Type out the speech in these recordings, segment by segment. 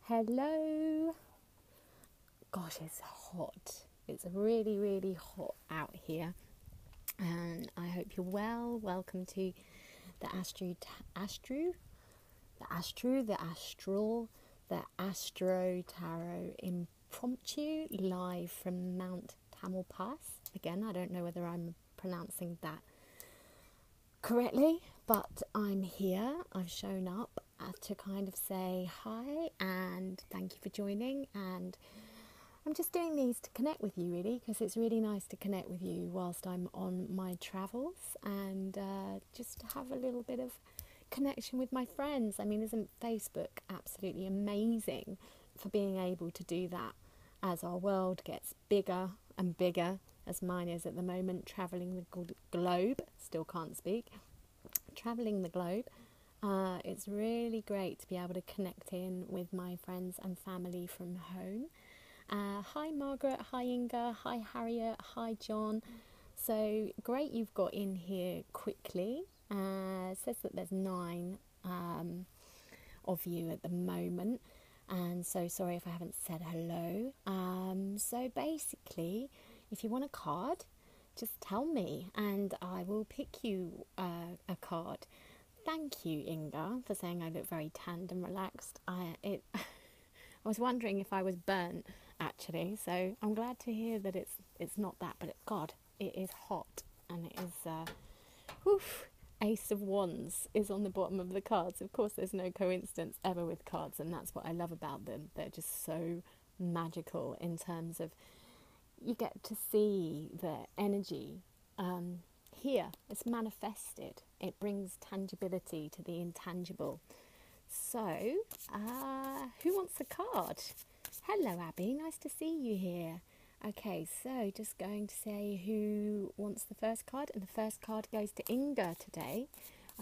Hello. Gosh, it's hot. It's really, really hot out here. And I hope you're well. Welcome to the Astro Tarot Impromptu live from Mount Tamalpais. Again, I don't know whether I'm pronouncing that correctly, but I'm here. I've shown up to kind of say hi and thank you for joining, and I'm just doing these to connect with you really, because it's really nice to connect with you whilst I'm on my travels and just to have a little bit of connection with my friends. I mean, isn't Facebook absolutely amazing for being able to do that as our world gets bigger and bigger, as mine is at the moment, travelling the globe, still can't speak, travelling the globe. It's really great to be able to connect in with my friends and family from home. Hi Margaret, hi Inga, hi Harriet, hi John. So great you've got in here quickly. It says that there's 9 of you at the moment, and so sorry if I haven't said hello. So basically, if you want a card, just tell me and I will pick you a card. Thank you, Inga, for saying I look very tanned and relaxed. I was wondering if I was burnt, actually, so I'm glad to hear that it's not that, but God, it is hot, and it is, Ace of Wands is on the bottom of the cards. Of course, there's no coincidence ever with cards, and that's what I love about them. They're just so magical in terms of you get to see the energy here. It's manifested. It brings tangibility to the intangible. So, who wants a card? Hello, Abby. Nice to see you here. Okay, so just going to say who wants the first card, and the first card goes to Inga today.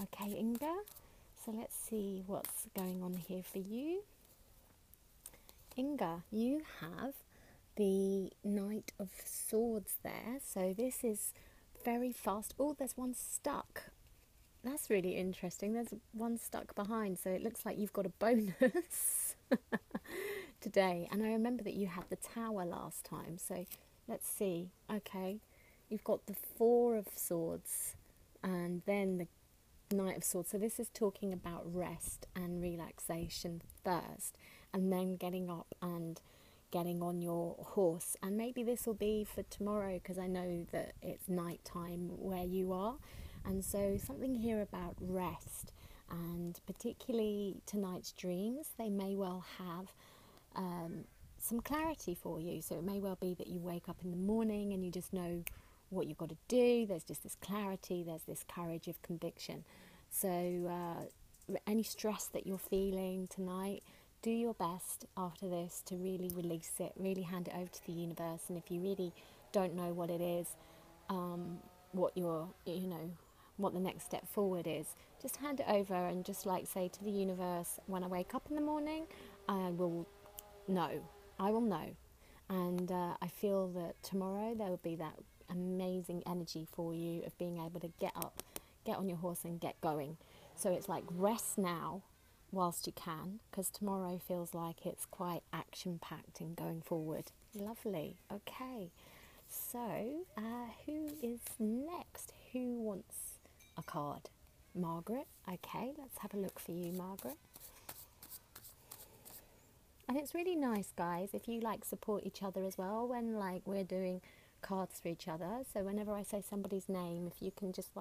Okay, Inga. So let's see what's going on here for you. Inga, you have the Knight of Swords there. So this is very fast. Oh, there's one stuck. That's really interesting. There's one stuck behind, so it looks like you've got a bonus today. And I remember that you had the Tower last time, so let's see. Okay, you've got the 4 of Swords and then the Knight of Swords. So this is talking about rest and relaxation first, and then getting up and getting on your horse. And maybe this will be for tomorrow, because I know that it's night time where you are. And so something here about rest, and particularly tonight's dreams, they may well have some clarity for you. So it may well be that you wake up in the morning and you just know what you've got to do. There's just this clarity, there's this courage of conviction. So any stress that you're feeling tonight, do your best after this to really release it, really hand it over to the universe. And if you really don't know what it is, what the next step forward is, just hand it over and just say to the universe, when I wake up in the morning, I will know. And I feel that tomorrow there will be that amazing energy for you of being able to get up, get on your horse and get going. So it's like rest now whilst you can, because tomorrow feels like it's quite action-packed and going forward. Lovely. Okay. So, who is next? Who wants a card? Margaret. Okay, let's have a look for you, Margaret. And it's really nice, guys, if you support each other as well when we're doing cards for each other. So whenever I say somebody's name, if you can just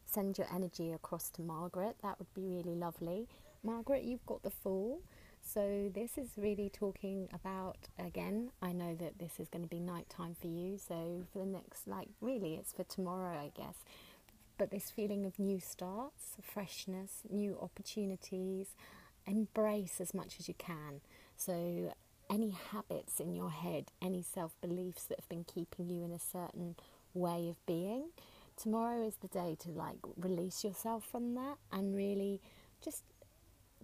send your energy across to Margaret, that would be really lovely. Margaret, you've got the Fool. So this is really talking about, again, I know that this is going to be nighttime for you, so for the next, really it's for tomorrow, I guess. But this feeling of new starts, freshness, new opportunities, embrace as much as you can. So any habits in your head, any self-beliefs that have been keeping you in a certain way of being, tomorrow is the day to release yourself from that and really just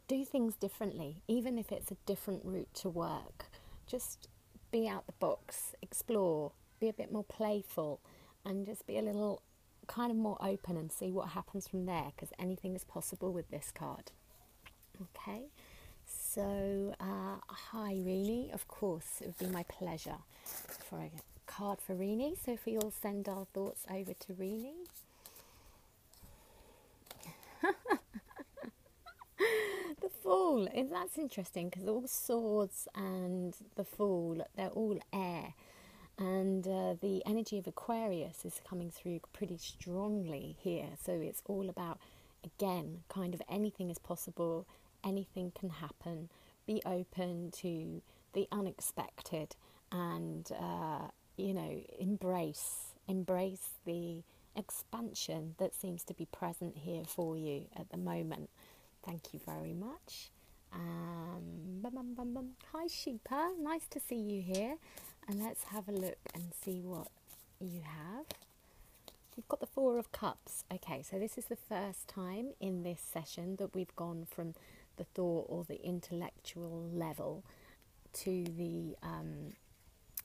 do things differently, even if it's a different route to work. Just be out the box, explore, be a bit more playful, and just be a little kind of more open and see what happens from there, because anything is possible with this card. Okay, So, hi Rini, of course, it would be my pleasure for a card for Rini. So if we all send our thoughts over to Rini. The Fool, that's interesting because all swords and the Fool, they're all air. And the energy of Aquarius is coming through pretty strongly here. So it's all about, again, kind of anything is possible, anything can happen. Be open to the unexpected and, embrace the expansion that seems to be present here for you at the moment. Thank you very much. Hi Sheepa, nice to see you here. And let's have a look and see what you have. You've got the Four of Cups. Okay, so this is the first time in this session that we've gone from the thought or the intellectual level to the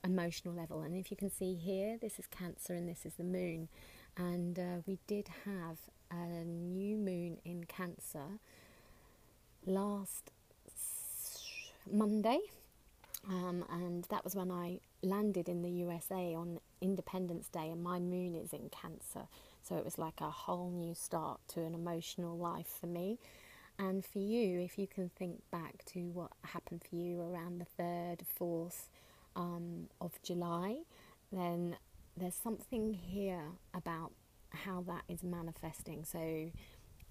emotional level. And if you can see here, this is Cancer and this is the Moon. And we did have a new moon in Cancer last Monday. And that was when I landed in the USA on Independence Day, and my moon is in Cancer. So it was like a whole new start to an emotional life for me. And for you, if you can think back to what happened for you around the 3rd, 4th of July, then there's something here about how that is manifesting. So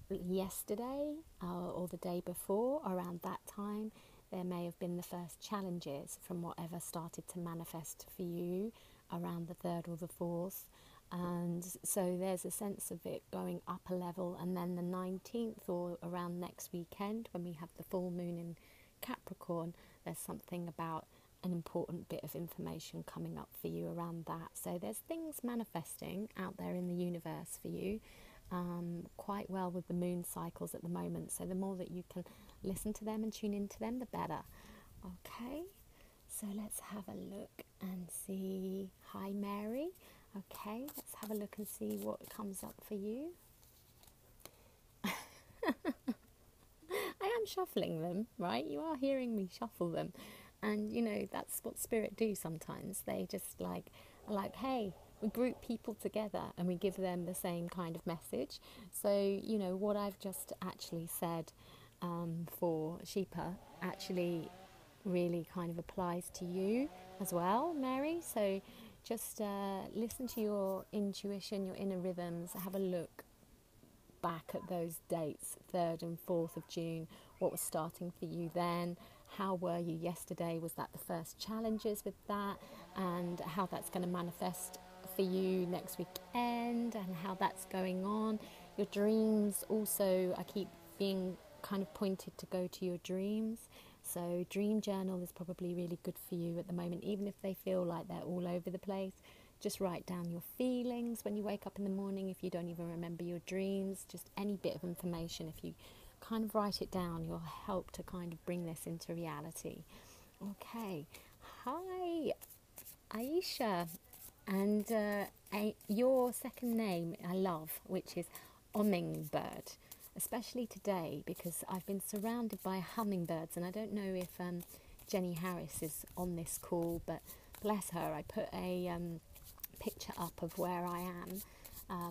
yesterday or the day before, around that time, there may have been the first challenges from whatever started to manifest for you around the 3rd or the 4th. And so there's a sense of it going up a level. And then the 19th or around next weekend, when we have the full moon in Capricorn, there's something about an important bit of information coming up for you around that. So there's things manifesting out there in the universe for you. Quite well with the moon cycles at the moment, so the more that you can listen to them and tune into them, the better. Okay, so let's have a look and see. Hi Mary. Okay, let's have a look and see what comes up for you. I am shuffling them, right? You are hearing me shuffle them, and that's what spirit do sometimes. They just like, hey, we group people together and we give them the same kind of message. So, what I've just actually said for Sheepa actually really kind of applies to you as well, Mary. So just listen to your intuition, your inner rhythms. Have a look back at those dates, 3rd and 4th of June. What was starting for you then? How were you yesterday? Was that the first challenges with that? And how that's going to manifest for you next weekend, and how that's going on. Your dreams also, I keep being kind of pointed to go to your dreams. So dream journal is probably really good for you at the moment, even if they feel like they're all over the place. Just write down your feelings when you wake up in the morning. If you don't even remember your dreams, just any bit of information, if you kind of write it down, you'll help to kind of bring this into reality. Okay, hi Aisha. And your second name I love, which is Hummingbird, especially today because I've been surrounded by hummingbirds. And I don't know if Jentif Harris is on this call, but bless her, I put a picture up of where I am,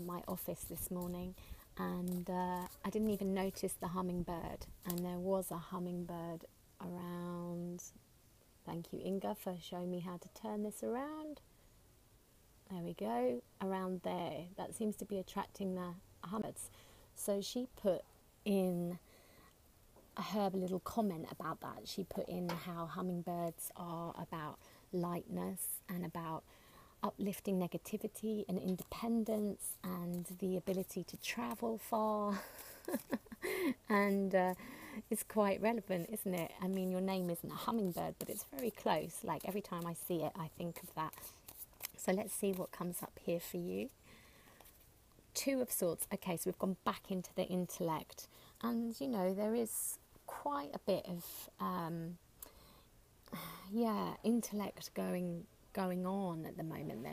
my office this morning, and I didn't even notice the hummingbird, and there was a hummingbird around. Thank you, Inga, for showing me how to turn this around. There we go, around there. That seems to be attracting the hummingbirds. So she put in her little comment about that. She put in how hummingbirds are about lightness and about uplifting negativity and independence and the ability to travel far. And it's quite relevant, isn't it? I mean, your name isn't a hummingbird, but it's very close. Like every time I see it, I think of that. So let's see what comes up here for you. 2 of Swords. Okay, so we've gone back into the intellect. And, there is quite a bit of, intellect going on at the moment.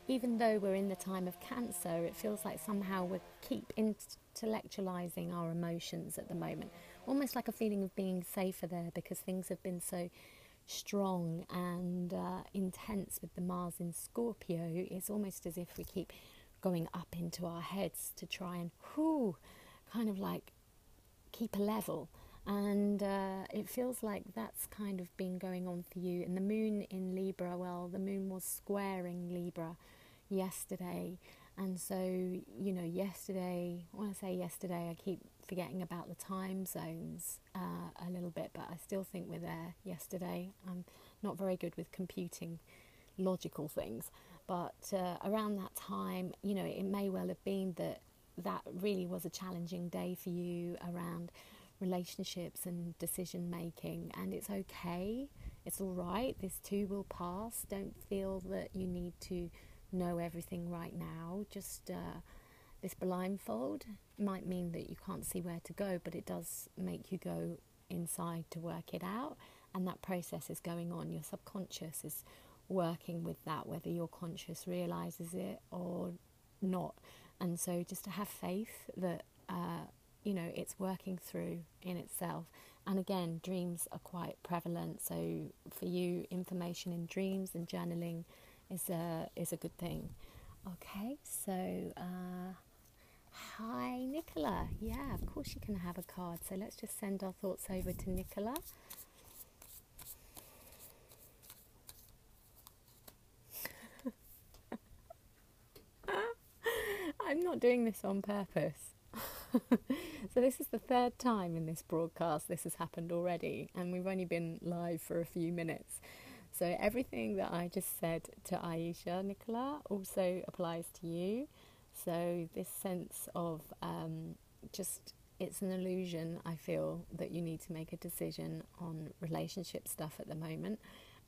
Even though we're in the time of Cancer, it feels like somehow we keep intellectualizing our emotions at the moment. almost like a feeling of being safer there, because things have been so strong and intense with the Mars in Scorpio. It's almost as if we keep going up into our heads to try and kind of like keep a level. And it feels like that's kind of been going on for you. And the moon in Libra, well, the moon was squaring Libra yesterday. And so, you know, yesterday, when I say yesterday, I keep forgetting about the time zones a little bit, but I still think we're there yesterday. I'm not very good with computing logical things, but around that time, you know, it may well have been that that really was a challenging day for you around relationships and decision making, and it's okay, it's all right, this too will pass. Don't feel that you need to know everything right now. Just this blindfold might mean that you can't see where to go, but it does make you go inside to work it out, and that process is going on. Your subconscious is working with that, whether your conscious realizes it or not. And so just to have faith that you know, it's working through in itself. And again, dreams are quite prevalent, so for you, information in dreams and journaling is a good thing. Okay, so hi Nicola. Yeah, of course you can have a card. So let's just send our thoughts over to Nicola. I'm not doing this on purpose. So this is the third time in this broadcast this has happened already, and we've only been live for a few minutes. So everything that I just said to Aisha, Nicola, also applies to you. So this sense of just, it's an illusion, I feel, that you need to make a decision on relationship stuff at the moment,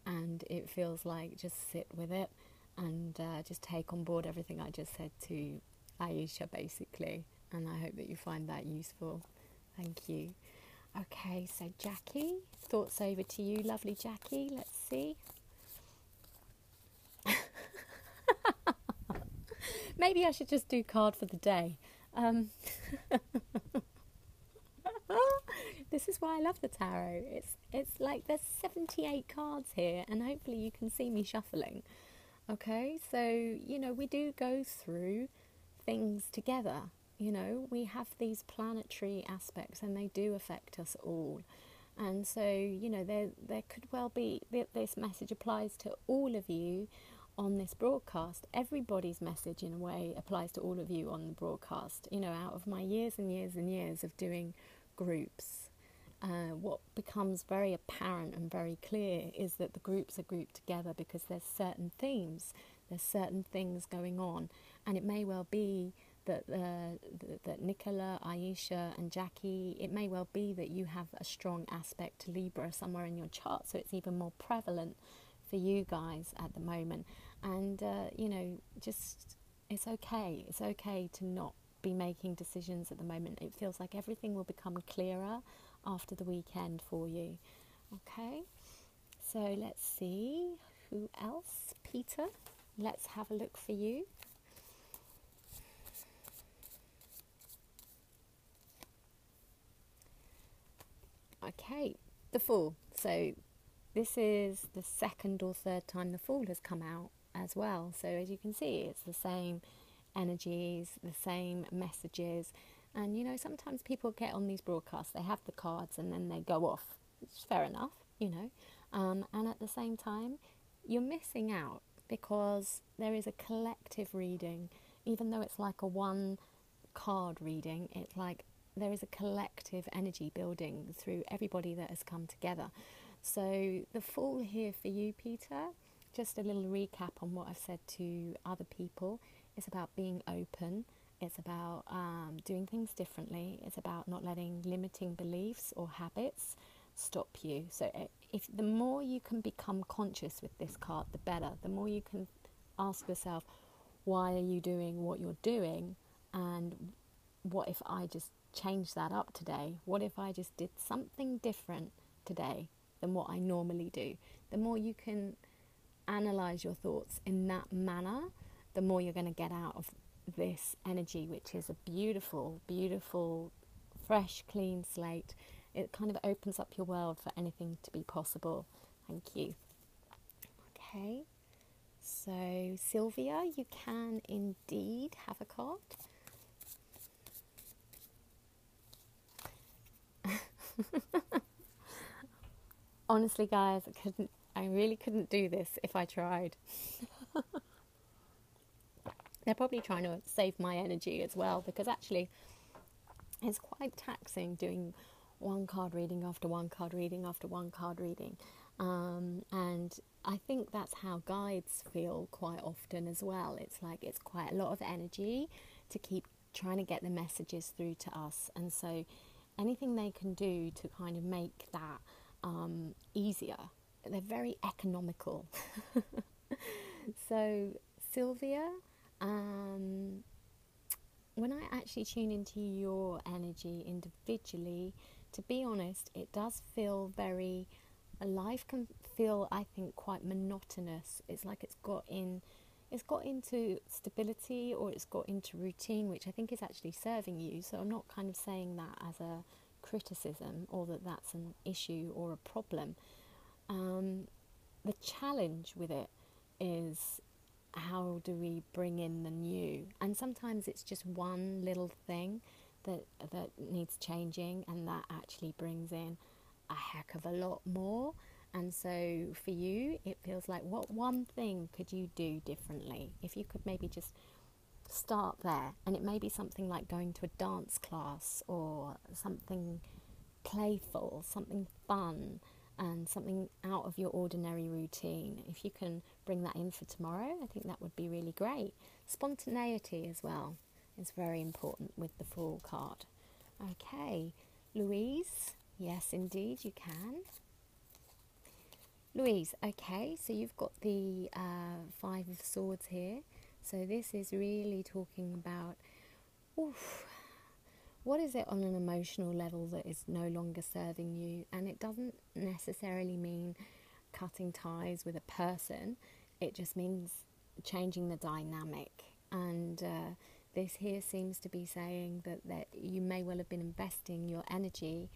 and it feels like just sit with it and just take on board everything I just said to Aisha, basically. And I hope that you find that useful. Thank you. Okay, so Jackie, thoughts over to you, lovely Jackie. Let's see. Maybe I should just do card for the day. This is why I love the tarot. It's like there's 78 cards here, and hopefully you can see me shuffling. Okay, so, you know, we do go through things together. You know, we have these planetary aspects, and they do affect us all. And so, you know, there could well be, this message applies to all of you on this broadcast. Everybody's message, in a way, applies to all of you on the broadcast. You know, out of my years and years and years of doing groups, what becomes very apparent and very clear is that the groups are grouped together because there's certain themes, there's certain things going on. And it may well be that Nicola, Aisha and Jackie, it may well be that you have a strong aspect to Libra somewhere in your chart, so it's even more prevalent for you guys at the moment. And you know, just, it's okay to not be making decisions at the moment. It feels like everything will become clearer after the weekend for you. Okay, so let's see who else. Peter, let's have a look for you. Okay, the Fool. So this is the second or third time the Fool has come out as well. So as you can see, it's the same energies, the same messages. And, you know, sometimes people get on these broadcasts, they have the cards and then they go off. It's fair enough, you know. And at the same time, you're missing out because there is a collective reading. Even though it's like a one card reading, it's like there is a collective energy building through everybody that has come together. So the Fool here for you, Peter, just a little recap on what I've said to other people. It's about being open. It's about doing things differently. It's about not letting limiting beliefs or habits stop you. So if the more you can become conscious with this card, the better. The more you can ask yourself, why are you doing what you're doing? And what if I just change that up today? What if I just did something different today than what I normally do? The more you can analyze your thoughts in that manner, the more you're going to get out of this energy, which is a beautiful, beautiful, fresh, clean slate. it kind of opens up your world for anything to be possible. Thank you. Okay, so Sylvia, you can indeed have a card. Honestly, guys, I really couldn't do this if I tried. They're probably trying to save my energy as well, because actually it's quite taxing doing one card reading after one card reading after one card reading. And I think that's how guides feel quite often as well. It's like it's quite a lot of energy to keep trying to get the messages through to us. And so anything they can do to kind of make that easier, they're very economical. So Sylvia, when I actually tune into your energy individually, to be honest, it does feel very, life can feel, I think, quite monotonous. It's like it's got into stability, or it's got into routine, which I think is actually serving you. So I'm not kind of saying that as a criticism, or that that's an issue or a problem. The challenge with it is, how do we bring in the new? And sometimes it's just one little thing that needs changing, and that actually brings in a heck of a lot more. And so for you, it feels like, what one thing could you do differently? If you could maybe just start there, and it may be something like going to a dance class, or something playful, something fun, and something out of your ordinary routine. If you can bring that in for tomorrow, I think that would be really great. Spontaneity as well is very important with the Fool card. Okay, Louise, yes indeed you can. Louise, okay, so you've got the Five of Swords here. So this is really talking about, what is it on an emotional level that is no longer serving you? And it doesn't necessarily mean cutting ties with a person. It just means changing the dynamic. And this here seems to be saying that you may well have been investing your energy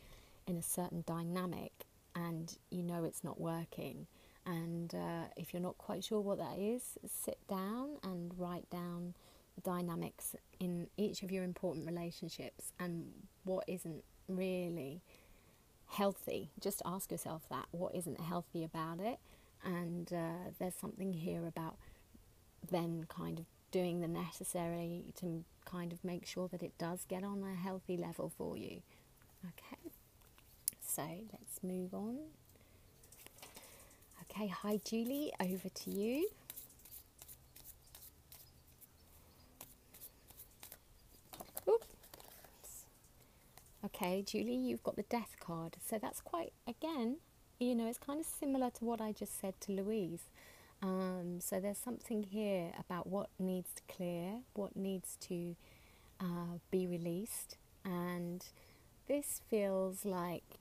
in a certain dynamic, and you know it's not working. And if you're not quite sure what that is, sit down and write down the dynamics in each of your important relationships and what isn't really healthy. Just ask yourself that, what isn't healthy about it? And there's something here about then kind of doing the necessary to kind of make sure that it does get on a healthy level for you. Okay, so let's move on. Okay, hi Julie, over to you. Oops. Okay, Julie, you've got the Death card. So that's quite, again, you know, it's kind of similar to what I just said to Louise. So there's something here about what needs to clear, what needs to be released. And this feels like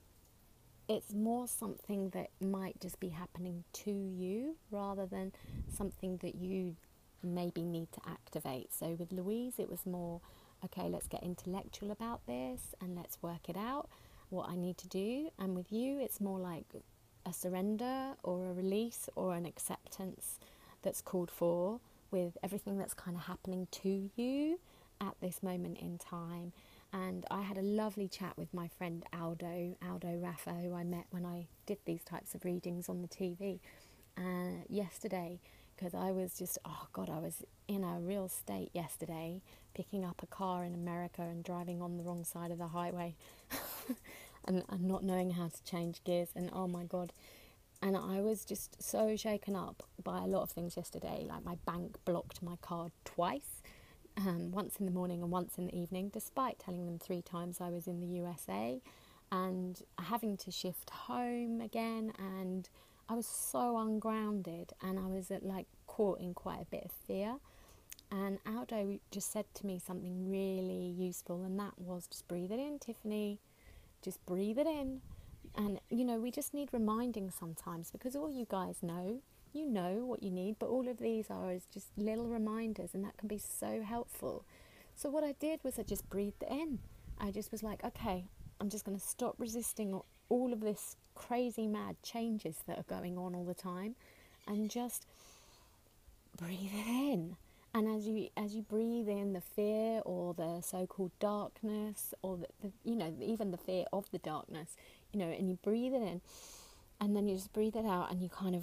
it's more something that might just be happening to you, rather than something that you maybe need to activate. So with Louise, it was more, okay, let's get intellectual about this and let's work it out, what I need to do. And with you, it's more like a surrender or a release or an acceptance that's called for, with everything that's kind of happening to you at this moment in time. And I had a lovely chat with my friend Aldo Raffa, who I met when I did these types of readings on the TV yesterday, because I was just, I was in a real state yesterday, picking up a car in America and driving on the wrong side of the highway and not knowing how to change gears, and oh my God. And I was just so shaken up by a lot of things yesterday. Like, my bank blocked my card twice, once in the morning and once in the evening, despite telling them 3 times I was in the USA, and having to shift home again. And I was so ungrounded, and I was caught in quite a bit of fear. And Aldo just said to me something really useful, and that was, just breathe it in, Tiffany, just breathe it in. And you know, we just need reminding sometimes, because all you guys know, you know what you need, but all of these are is just little reminders, and that can be so helpful. So what I did was I just breathed it in. I just was like, okay, I'm just going to stop resisting all of this crazy mad changes that are going on all the time, and just breathe it in. And as you breathe in the fear or the so-called darkness, or even the fear of the darkness, and you breathe it in, and then you just breathe it out, and you kind of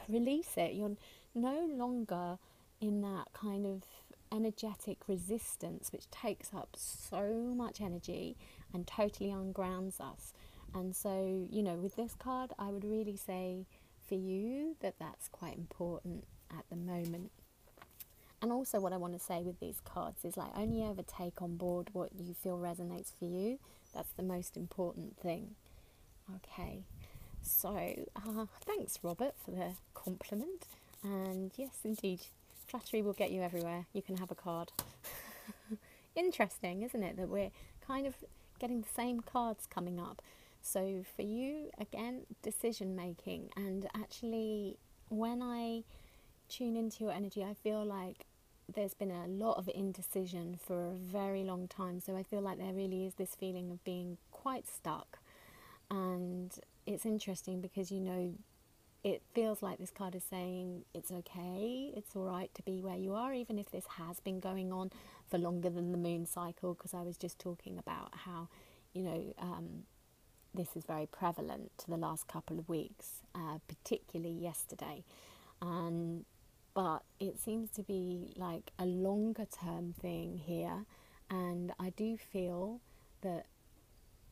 release it. You're no longer in that kind of energetic resistance, which takes up so much energy and totally ungrounds us. And so, with this card, I would really say for you that's quite important at the moment. And also what I want to say with these cards is, like, only ever take on board what you feel resonates for you. That's the most important thing. Okay, so thanks, Robert, for the compliment. And yes, indeed, flattery will get you everywhere. You can have a card. Interesting, isn't it, that we're kind of getting the same cards coming up. So for you, again, decision making. And actually, when I tune into your energy, I feel like there's been a lot of indecision for a very long time. So I feel like there really is this feeling of being quite stuck. And it's interesting because, it feels like this card is saying it's okay, it's all right to be where you are, even if this has been going on for longer than the moon cycle, because I was just talking about how, this is very prevalent to the last couple of weeks, particularly yesterday. But it seems to be like a longer term thing here, and I do feel that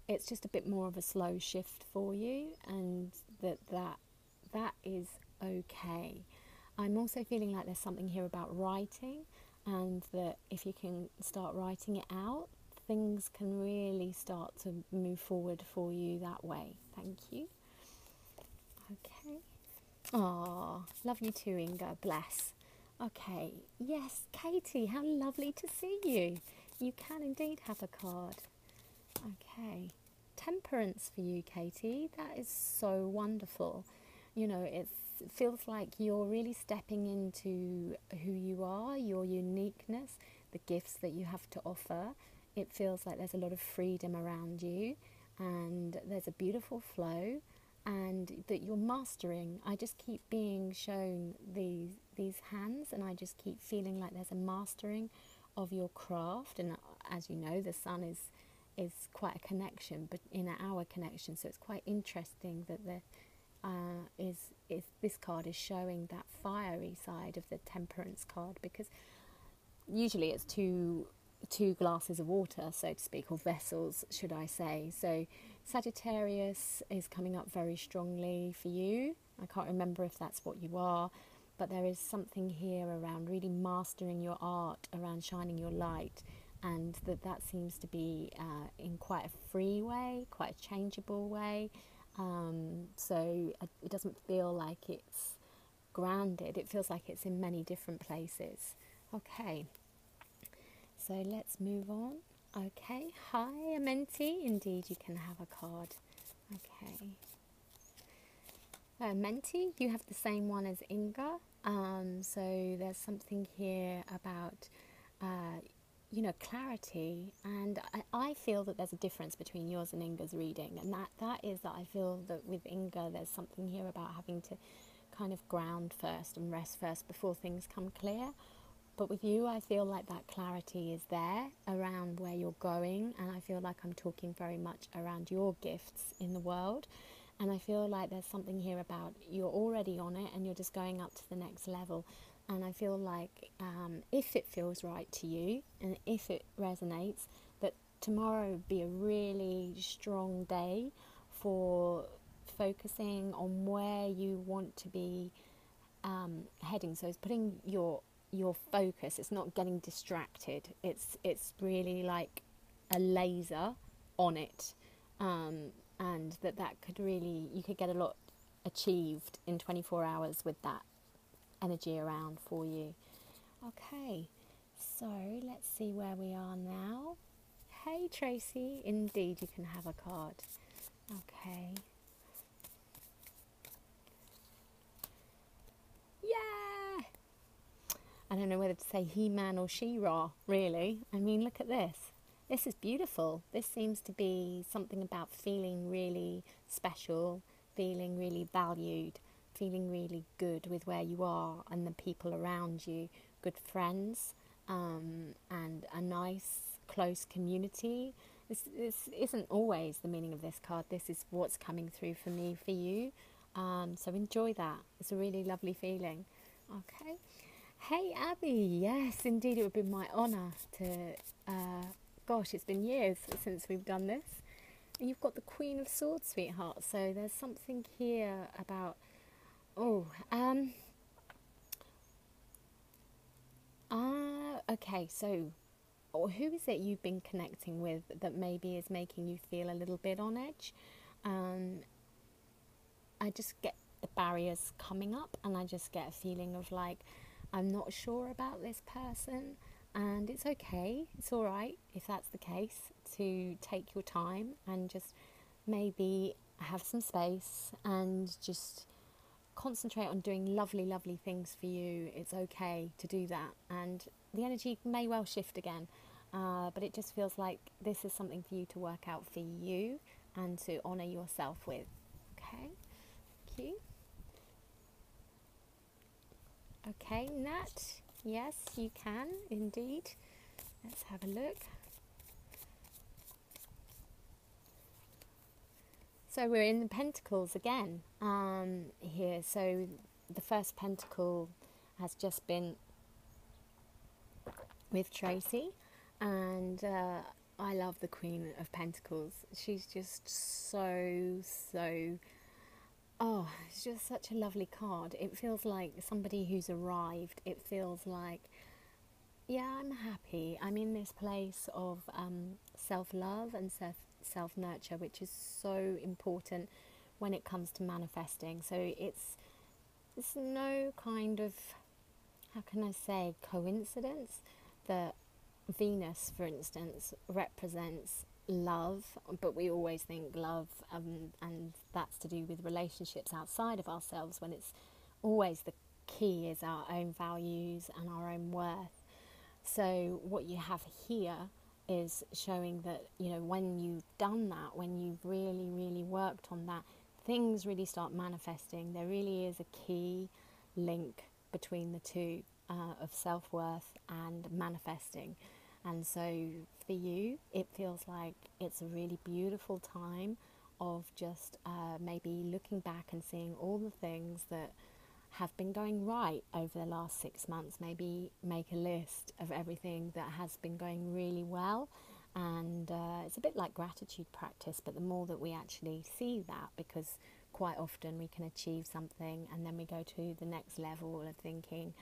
it's just a bit more of a slow shift for you, and that is okay. I'm also feeling like there's something here about writing, and that if you can start writing it out, things can really start to move forward for you that way. Thank you. Okay. Oh, love you too, Inga. Bless. Okay. Yes, Katie, how lovely to see you. You can indeed have a card. Okay. Temperance for you, Katie. That is so wonderful. It feels like you're really stepping into who you are, your uniqueness, the gifts that you have to offer. It feels like there's a lot of freedom around you, and there's a beautiful flow, and that you're mastering. I just keep being shown these hands, and I just keep feeling like there's a mastering of your craft. And as you know, the sun is quite a connection, but in our connection, so it's quite interesting that this card is showing that fiery side of the temperance card, because usually it's two glasses of water, so to speak, or vessels, should I say. So Sagittarius is coming up very strongly for you. I can't remember if that's what you are, but there is something here around really mastering your art, around shining your light, and that seems to be in quite a free way, quite a changeable way. So it doesn't feel like it's grounded. It feels like it's in many different places. Okay, so let's move on. Okay, hi Amenti. Indeed, you can have a card. Okay. Menti, you have the same one as Inga. So there's something here about clarity, and I feel that there's a difference between yours and Inga's reading, and that is that I feel that with Inga there's something here about having to kind of ground first and rest first before things come clear. But with you, I feel like that clarity is there around where you're going, and I feel like I'm talking very much around your gifts in the world. And I feel like there's something here about you're already on it and you're just going up to the next level. And I feel like if it feels right to you and if it resonates, that tomorrow would be a really strong day for focusing on where you want to be heading. So it's putting your focus. It's not getting distracted. It's really like a laser on it, and that could really, you could get a lot achieved in 24 hours with that energy around for you. Okay, so let's see where we are now. Hey Tracy, indeed you can have a card. Okay. Yeah! I don't know whether to say He-Man or She-Ra, really. I mean, look at this. This is beautiful. This seems to be something about feeling really special, feeling really valued, feeling really good with where you are and the people around you, good friends, and a nice, close community. This isn't always the meaning of this card. This is what's coming through for me, for you. So enjoy that. It's a really lovely feeling. Okay. Hey, Abby. Yes, indeed, it would be my honour to... gosh, it's been years since we've done this. And you've got the Queen of Swords, sweetheart. So there's something here about... okay, so who is it you've been connecting with that maybe is making you feel a little bit on edge? I just get the barriers coming up, and I just get a feeling of like, I'm not sure about this person, and it's okay, it's all right if that's the case, to take your time and just maybe have some space and just concentrate on doing lovely, lovely things for you. It's okay to do that, and the energy may well shift again, but it just feels like this is something for you to work out for you and to honour yourself with. Okay, thank you. Okay, Nat, yes, you can indeed. Let's have a look. So we're in the Pentacles again here. So the first Pentacle has just been with Tracy, and I love the Queen of Pentacles. She's just so it's just such a lovely card. It feels like somebody who's arrived. It feels like, yeah, I'm happy. I'm in this place of self-love and self-nurture, which is so important when it comes to manifesting. So it's no kind of, how can I say, coincidence that Venus, for instance, represents love, but we always think love, and that's to do with relationships outside of ourselves, when it's always the key is our own values and our own worth. So what you have here is showing that, you know, when you've done that, when you've really, really worked on that, things really start manifesting. There really is a key link between the two, of self-worth and manifesting. And so for you, it feels like it's a really beautiful time of just maybe looking back and seeing all the things that have been going right over the last 6 months. Maybe make a list of everything that has been going really well. And it's a bit like gratitude practice, but the more that we actually see that, because quite often we can achieve something and then we go to the next level of thinking,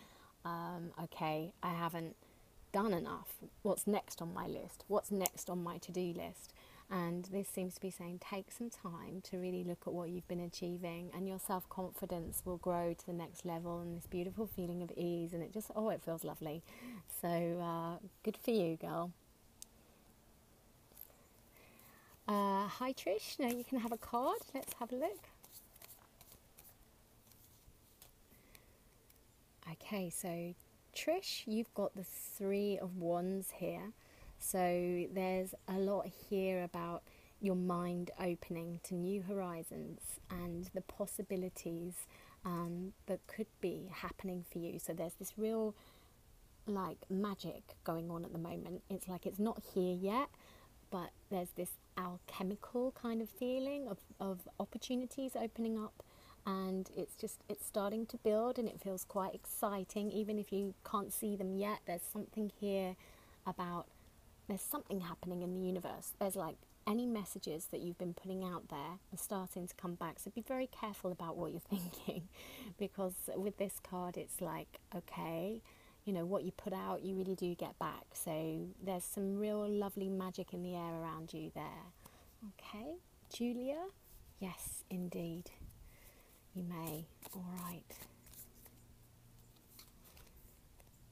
okay, I haven't done enough. What's next on my list? What's next on my to-do list? And this seems to be saying take some time to really look at what you've been achieving, and your self-confidence will grow to the next level, and this beautiful feeling of ease, and it just, it feels lovely. So good for you, girl. Hi Trish, now you can have a card. Let's have a look. Okay, so Trish, you've got the Three of Wands here. So there's a lot here about your mind opening to new horizons and the possibilities that could be happening for you. So there's this real like magic going on at the moment. It's like it's not here yet, but there's this alchemical kind of feeling of opportunities opening up, and it's starting to build, and it feels quite exciting. Even if you can't see them yet, there's something here about, there's something happening in the universe. There's like any messages that you've been putting out there are starting to come back. So be very careful about what you're thinking, because with this card, it's like, okay, you know, what you put out, you really do get back. So there's some real lovely magic in the air around you there. Okay, Julia? Yes, indeed. You may. All right.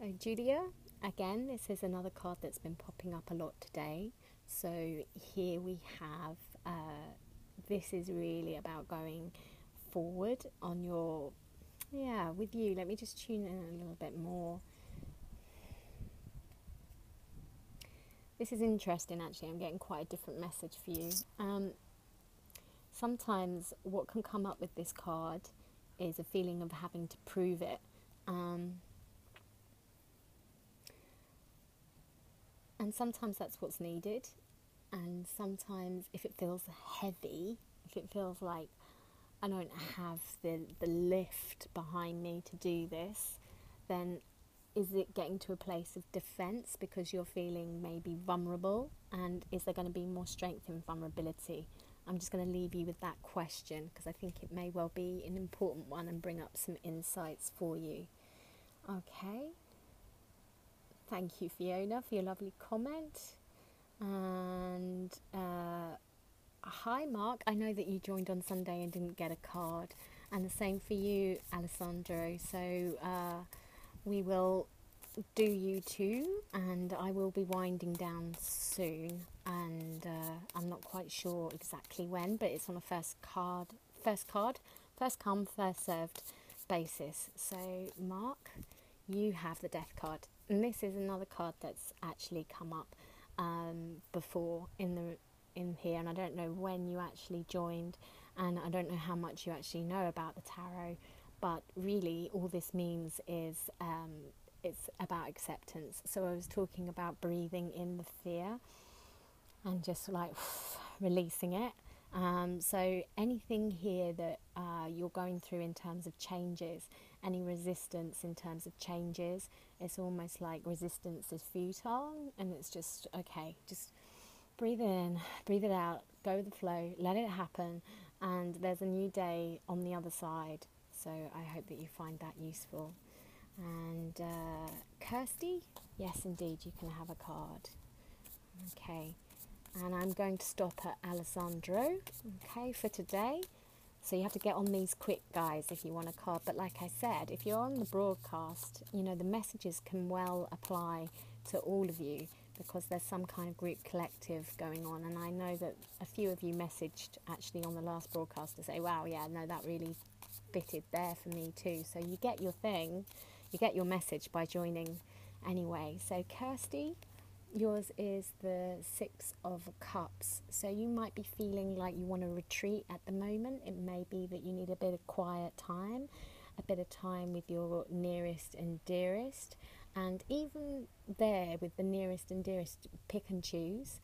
Oh, Julia, again, this is another card that's been popping up a lot today. So here we have, this is really about going forward on your, with you. Let me just tune in a little bit more. This is interesting, actually. I'm getting quite a different message for you. Sometimes what can come up with this card is a feeling of having to prove it. And sometimes that's what's needed. And sometimes if it feels heavy, if it feels like I don't have the lift behind me to do this, then is it getting to a place of defense because you're feeling maybe vulnerable? And is there going to be more strength in vulnerability? I'm just going to leave you with that question because I think it may well be an important one and bring up some insights for you. Okay. Thank you, Fiona, for your lovely comment. And hi, Mark. I know that you joined on Sunday and didn't get a card. And the same for you, Alessandro. So we will do you too, and I will be winding down soon, and I'm not quite sure exactly when, but it's on a first come, first served basis. So Mark, you have the death card, and this is another card that's actually come up before in here, and I don't know when you actually joined, and I don't know how much you actually know about the tarot, but really all this means is it's about acceptance. So I was talking about breathing in the fear and just like releasing it. So anything here that you're going through in terms of changes, any resistance in terms of changes, it's almost like resistance is futile, and it's just, okay, just breathe in, breathe it out, go with the flow, let it happen, and there's a new day on the other side. So I hope that you find that useful. And Kirsty, yes indeed, you can have a card. Okay, and I'm going to stop at Alessandro, okay, for today. So you have to get on these quick, guys, if you want a card. But like I said, if you're on the broadcast, you know, the messages can well apply to all of you because there's some kind of group collective going on. And I know that a few of you messaged actually on the last broadcast to say, wow, yeah, no, that really fitted there for me too. So you get your thing, you get your message by joining anyway. So Kirsty, yours is the 6 of Cups. So you might be feeling like you want to retreat at the moment. It may be that you need a bit of quiet time, a bit of time with your nearest and dearest. And even there with the nearest and dearest, pick and choose,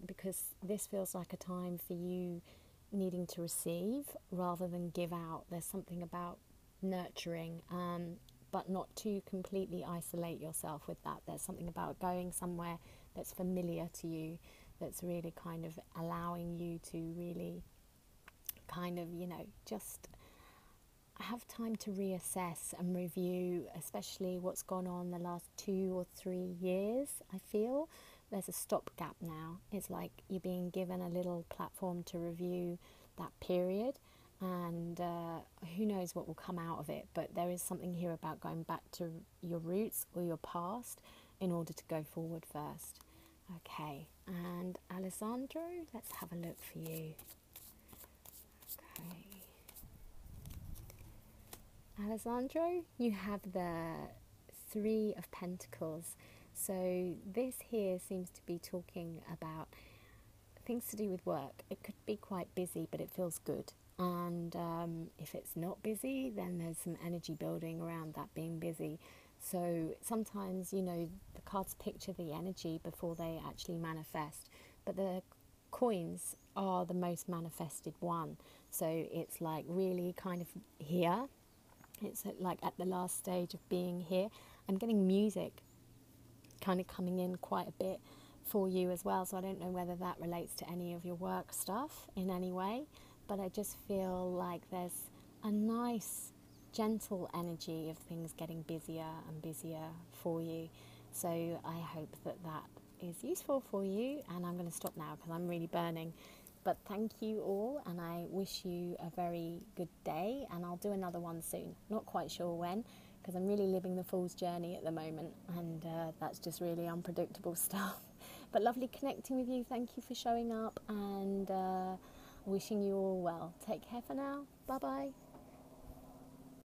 because this feels like a time for you needing to receive rather than give out. There's something about nurturing, but not to completely isolate yourself with that. There's something about going somewhere that's familiar to you, that's really kind of allowing you to really kind of, you know, just have time to reassess and review, especially what's gone on the last 2 or 3 years. I feel there's a stopgap now. It's like you're being given a little platform to review that period, and who knows what will come out of it, but there is something here about going back to your roots or your past in order to go forward first. Okay, and Alessandro, let's have a look for you. Okay, Alessandro, you have the 3 of Pentacles. So this here seems to be talking about things to do with work. It could be quite busy, but it feels good. And if it's not busy, then there's some energy building around that being busy. So sometimes, you know, the cards picture the energy before they actually manifest, but the coins are the most manifested one. So it's like really kind of here. It's like at the last stage of being here. I'm getting music kind of coming in quite a bit for you as well, so I don't know whether that relates to any of your work stuff in any way, but I just feel like there's a nice gentle energy of things getting busier and busier for you. So I hope that that is useful for you, and I'm going to stop now because I'm really burning. But thank you all, and I wish you a very good day, and I'll do another one soon. Not quite sure when, because I'm really living the fool's journey at the moment, and that's just really unpredictable stuff. But lovely connecting with you. Thank you for showing up, and wishing you all well. Take care for now. Bye-bye.